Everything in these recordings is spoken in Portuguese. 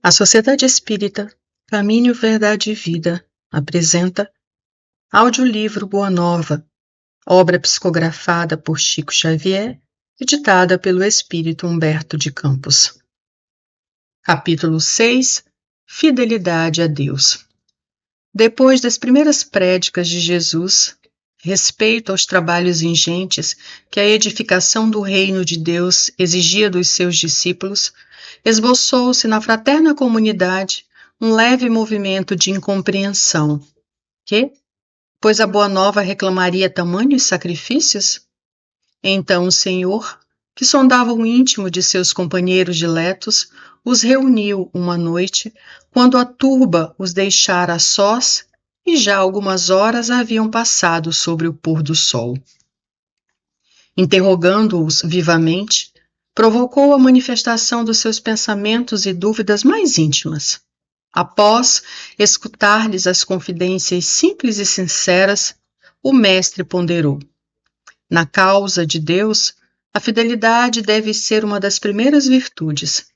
A Sociedade Espírita Caminho, Verdade e Vida apresenta audiolivro Boa Nova, obra psicografada por Chico Xavier, editada pelo Espírito Humberto de Campos. Capítulo 6 Fidelidade a Deus. Depois das primeiras prédicas de Jesus, respeito aos trabalhos ingentes que a edificação do reino de Deus exigia dos seus discípulos, esboçou-se na fraterna comunidade um leve movimento de incompreensão. Que? Pois a Boa Nova reclamaria tamanhos sacrifícios? Então o Senhor, que sondava o íntimo de seus companheiros diletos, os reuniu uma noite, quando a turba os deixara a sós e já algumas horas haviam passado sobre o pôr do sol. Interrogando-os vivamente, provocou a manifestação dos seus pensamentos e dúvidas mais íntimas. Após escutar-lhes as confidências simples e sinceras, o mestre ponderou: na causa de Deus, a fidelidade deve ser uma das primeiras virtudes.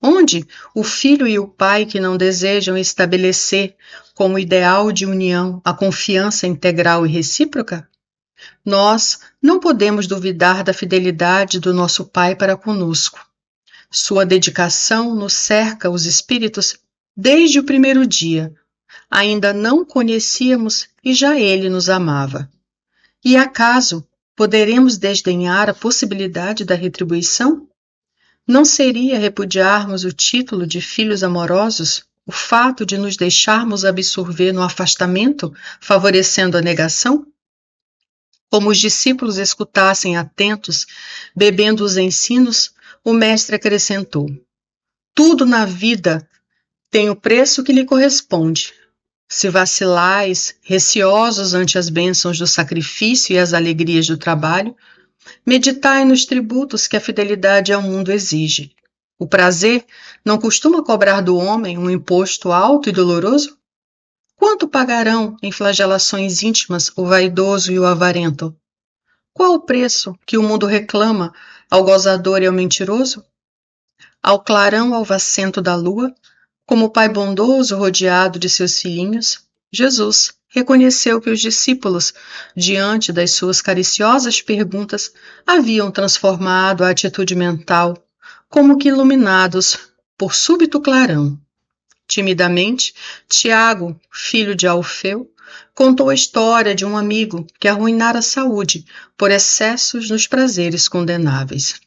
Onde o filho e o pai que não desejam estabelecer como ideal de união a confiança integral e recíproca? Nós não podemos duvidar da fidelidade do nosso Pai para conosco. Sua dedicação nos cerca os espíritos desde o primeiro dia. Ainda não conhecíamos e já Ele nos amava. E acaso poderemos desdenhar a possibilidade da retribuição? Não seria repudiarmos o título de filhos amorosos o fato de nos deixarmos absorver no afastamento, favorecendo a negação? Como os discípulos escutassem atentos, bebendo os ensinos, o mestre acrescentou: tudo na vida tem o preço que lhe corresponde. Se vacilais, receosos ante as bênçãos do sacrifício e as alegrias do trabalho, meditai nos tributos que a fidelidade ao mundo exige. O prazer não costuma cobrar do homem um imposto alto e doloroso? Quanto pagarão em flagelações íntimas o vaidoso e o avarento? Qual o preço que o mundo reclama ao gozador e ao mentiroso? Ao clarão alvacento da lua, como o pai bondoso rodeado de seus filhinhos, Jesus reconheceu que os discípulos, diante das suas cariciosas perguntas, haviam transformado a atitude mental, como que iluminados por súbito clarão. Timidamente, Tiago, filho de Alfeu, contou a história de um amigo que arruinara a saúde por excessos nos prazeres condenáveis.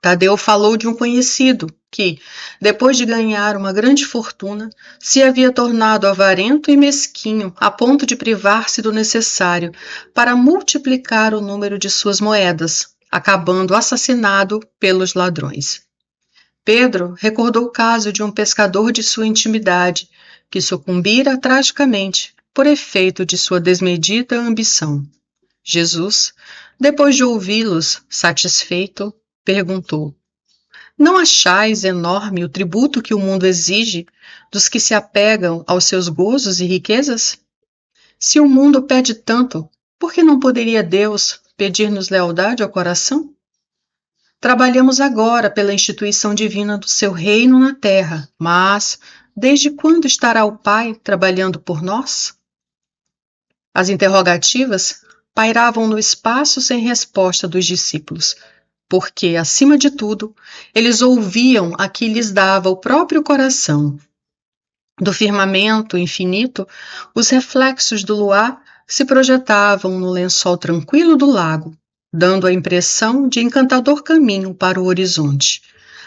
Tadeu falou de um conhecido que, depois de ganhar uma grande fortuna, se havia tornado avarento e mesquinho a ponto de privar-se do necessário para multiplicar o número de suas moedas, acabando assassinado pelos ladrões. Pedro recordou o caso de um pescador de sua intimidade, que sucumbira tragicamente por efeito de sua desmedida ambição. Jesus, depois de ouvi-los, satisfeito, perguntou: não achais enorme o tributo que o mundo exige dos que se apegam aos seus gozos e riquezas? Se o mundo pede tanto, por que não poderia Deus pedir-nos lealdade ao coração? Trabalhamos agora pela instituição divina do seu reino na terra, mas desde quando estará o Pai trabalhando por nós? As interrogativas pairavam no espaço sem resposta dos discípulos, porque, acima de tudo, eles ouviam a que lhes dava o próprio coração. Do firmamento infinito, os reflexos do luar se projetavam no lençol tranquilo do lago, dando a impressão de encantador caminho para o horizonte,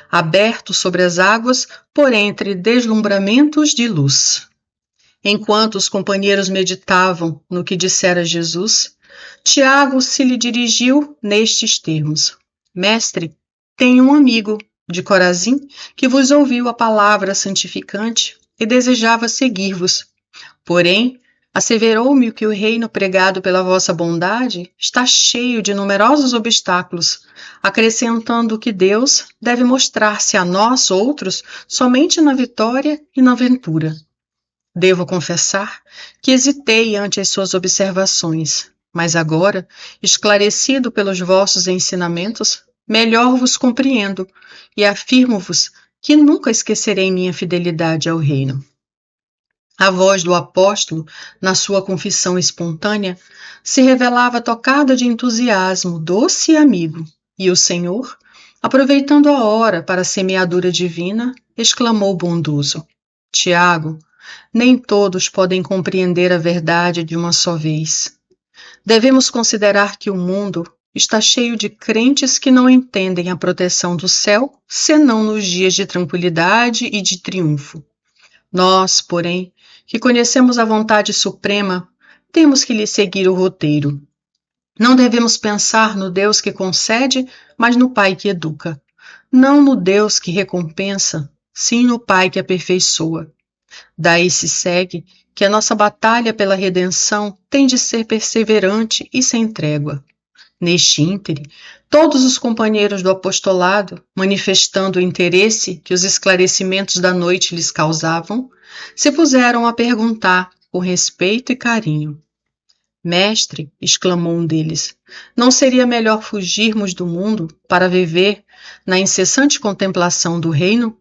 aberto sobre as águas por entre deslumbramentos de luz. Enquanto os companheiros meditavam no que dissera Jesus, Tiago se lhe dirigiu nestes termos: Mestre, tenho um amigo de Corazim que vos ouviu a palavra santificante e desejava seguir-vos. Porém, asseverou-me que o reino pregado pela vossa bondade está cheio de numerosos obstáculos, acrescentando que Deus deve mostrar-se a nós outros somente na vitória e na ventura. Devo confessar que hesitei ante as suas observações, mas agora, esclarecido pelos vossos ensinamentos, melhor vos compreendo e afirmo-vos que nunca esquecerei minha fidelidade ao reino. A voz do apóstolo, na sua confissão espontânea, se revelava tocada de entusiasmo, doce e amigo, e o Senhor, aproveitando a hora para a semeadura divina, exclamou bondoso: Tiago, nem todos podem compreender a verdade de uma só vez. Devemos considerar que o mundo está cheio de crentes que não entendem a proteção do céu, senão nos dias de tranquilidade e de triunfo. Nós, porém, que conhecemos a vontade suprema, temos que lhe seguir o roteiro. Não devemos pensar no Deus que concede, mas no Pai que educa. Não no Deus que recompensa, sim no Pai que aperfeiçoa. Daí se segue que a nossa batalha pela redenção tem de ser perseverante e sem trégua. Neste íntere, todos os companheiros do apostolado, manifestando o interesse que os esclarecimentos da noite lhes causavam, se puseram a perguntar, com respeito e carinho: Mestre, exclamou um deles, não seria melhor fugirmos do mundo para viver na incessante contemplação do reino?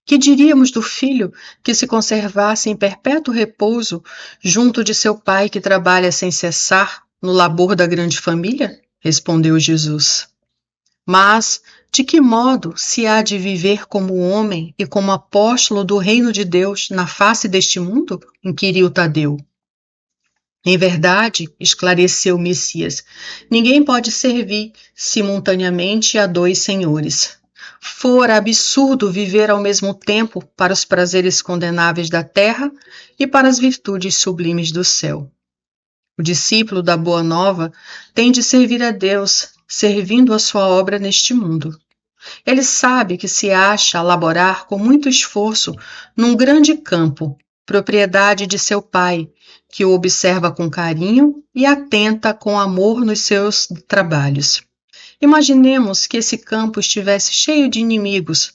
Que diríamos do filho que se conservasse em perpétuo repouso junto de seu pai que trabalha sem cessar no labor da grande família? Respondeu Jesus. Mas de que modo se há de viver como homem e como apóstolo do reino de Deus na face deste mundo? Inquiriu Tadeu. Em verdade, esclareceu o Messias, ninguém pode servir simultaneamente a dois senhores. Fora absurdo viver ao mesmo tempo para os prazeres condenáveis da terra e para as virtudes sublimes do céu. O discípulo da Boa Nova tem de servir a Deus, servindo a sua obra neste mundo. Ele sabe que se acha a laborar com muito esforço num grande campo, propriedade de seu pai, que o observa com carinho e atenta com amor nos seus trabalhos. Imaginemos que esse campo estivesse cheio de inimigos.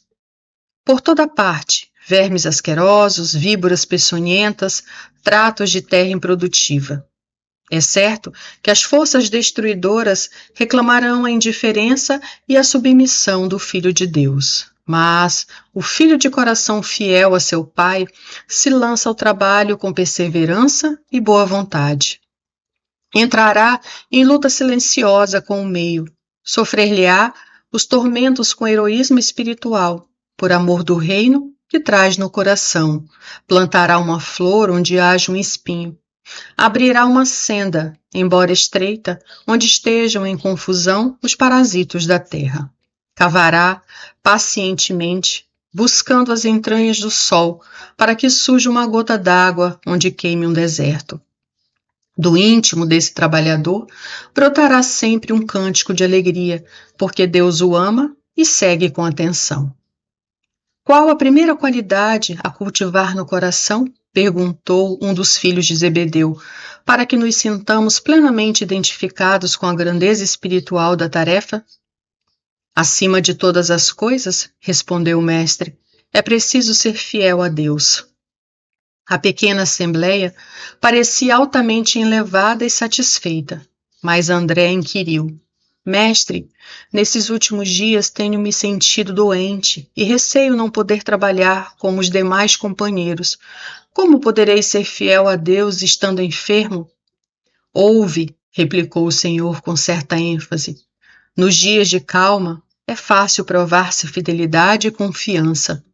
Por toda parte, vermes asquerosos, víboras peçonhentas, tratos de terra improdutiva. É certo que as forças destruidoras reclamarão a indiferença e a submissão do Filho de Deus. Mas o filho de coração fiel a seu pai se lança ao trabalho com perseverança e boa vontade. Entrará em luta silenciosa com o meio, sofrer-lhe-á os tormentos com heroísmo espiritual, por amor do reino que traz no coração, plantará uma flor onde haja um espinho, abrirá uma senda, embora estreita, onde estejam em confusão os parasitos da terra. Cavará pacientemente, buscando as entranhas do sol, para que surja uma gota d'água onde queime um deserto. Do íntimo desse trabalhador brotará sempre um cântico de alegria, porque Deus o ama e segue com atenção. Qual a primeira qualidade a cultivar no coração? Perguntou um dos filhos de Zebedeu, para que nos sintamos plenamente identificados com a grandeza espiritual da tarefa. Acima de todas as coisas, respondeu o mestre, é preciso ser fiel a Deus. A pequena assembleia parecia altamente enlevada e satisfeita, mas André inquiriu: Mestre, nesses últimos dias tenho me sentido doente e receio não poder trabalhar como os demais companheiros. Como poderei ser fiel a Deus estando enfermo? Ouve, replicou o Senhor com certa ênfase. Nos dias de calma, é fácil provar-se fidelidade e confiança.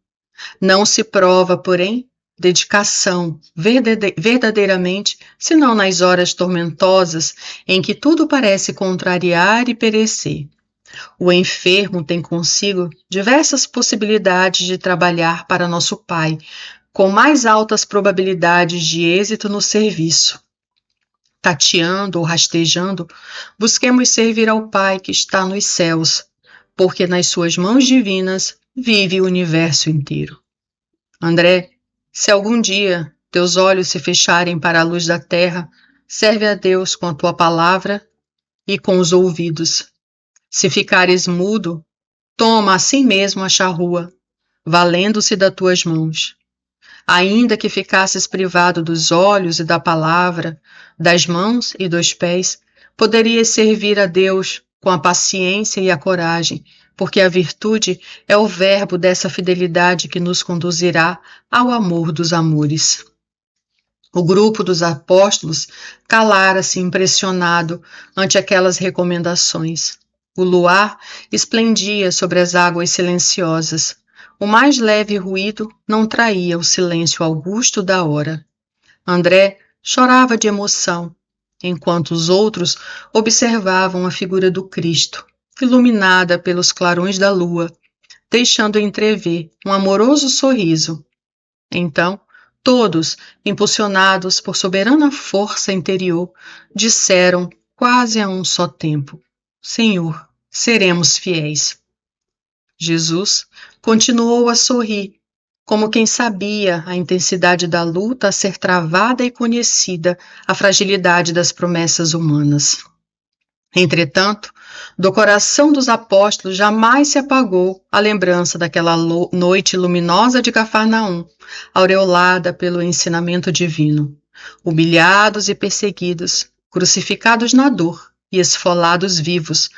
Não se prova, porém, dedicação verdadeiramente, senão nas horas tormentosas em que tudo parece contrariar e perecer. O enfermo tem consigo diversas possibilidades de trabalhar para nosso Pai, com mais altas probabilidades de êxito no serviço. Tateando ou rastejando, busquemos servir ao Pai que está nos céus, porque nas suas mãos divinas vive o universo inteiro. André, se algum dia teus olhos se fecharem para a luz da terra, serve a Deus com a tua palavra e com os ouvidos. Se ficares mudo, toma a si mesmo a charrua, valendo-se das tuas mãos. Ainda que ficasses privado dos olhos e da palavra, das mãos e dos pés, poderias servir a Deus com a paciência e a coragem, porque a virtude é o verbo dessa fidelidade que nos conduzirá ao amor dos amores. O grupo dos apóstolos calara-se impressionado ante aquelas recomendações. O luar esplendia sobre as águas silenciosas. O mais leve ruído não traía o silêncio augusto da hora. André chorava de emoção, enquanto os outros observavam a figura do Cristo, iluminada pelos clarões da lua, deixando entrever um amoroso sorriso. Então, todos, impulsionados por soberana força interior, disseram quase a um só tempo: Senhor, seremos fiéis. Jesus continuou a sorrir, como quem sabia a intensidade da luta a ser travada e conhecida a fragilidade das promessas humanas. Entretanto, do coração dos apóstolos jamais se apagou a lembrança daquela noite luminosa de Cafarnaum, aureolada pelo ensinamento divino. Humilhados e perseguidos, crucificados na dor e esfolados vivos,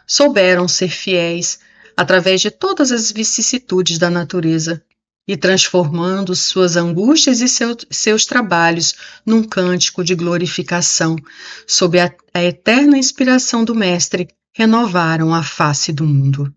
souberam ser fiéis através de todas as vicissitudes da natureza e transformando suas angústias e seus trabalhos num cântico de glorificação, sob a eterna inspiração do Mestre, renovaram a face do mundo.